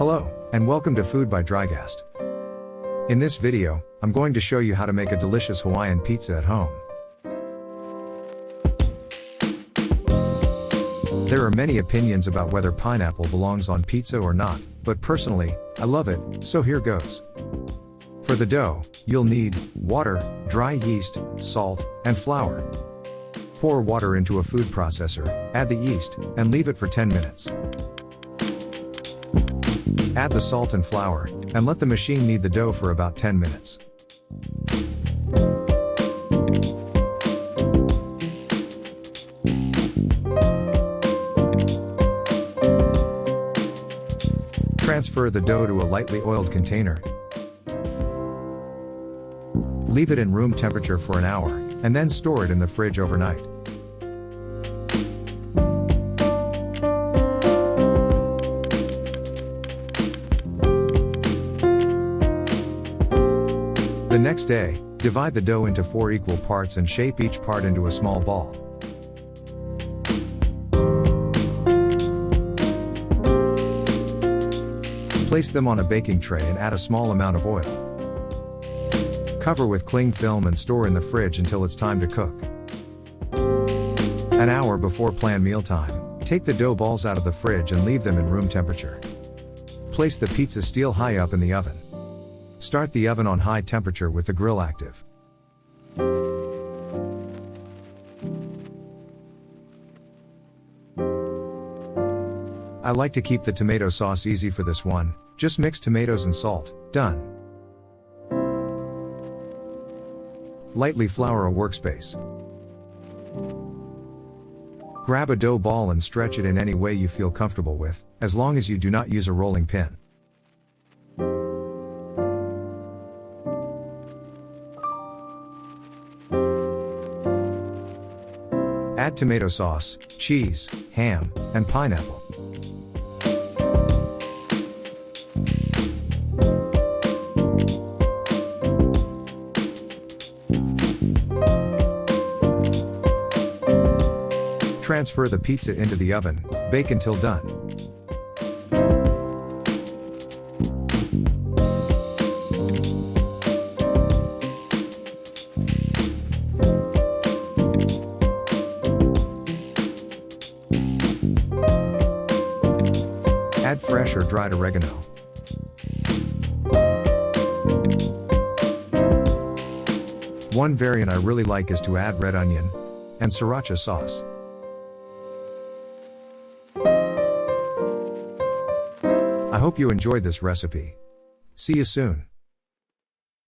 Hello, and welcome to Food by Drygast. In this video, I'm going to show you how to make a delicious Hawaiian pizza at home. There are many opinions about whether pineapple belongs on pizza or not, but personally, I love it, so here goes. For the dough, you'll need water, dry yeast, salt, and flour. Pour water into a food processor, add the yeast, and leave it for 10 minutes. Add the salt and flour, and let the machine knead the dough for about 10 minutes. Transfer the dough to a lightly oiled container. Leave it in room temperature for an hour, and then store it in the fridge overnight. The next day, divide the dough into 4 equal parts and shape each part into a small ball. Place them on a baking tray and add a small amount of oil. Cover with cling film and store in the fridge until it's time to cook. An hour before planned mealtime, take the dough balls out of the fridge and leave them in room temperature. Place the pizza steel high up in the oven. Start the oven on high temperature with the grill active. I like to keep the tomato sauce easy for this one, just mix tomatoes and salt, done. Lightly flour a workspace. Grab a dough ball and stretch it in any way you feel comfortable with, as long as you do not use a rolling pin. Add tomato sauce, cheese, ham, and pineapple. Transfer the pizza into the oven, bake until done. Add fresh or dried oregano. One variant I really like is to add red onion and sriracha sauce. I hope you enjoyed this recipe. See you soon.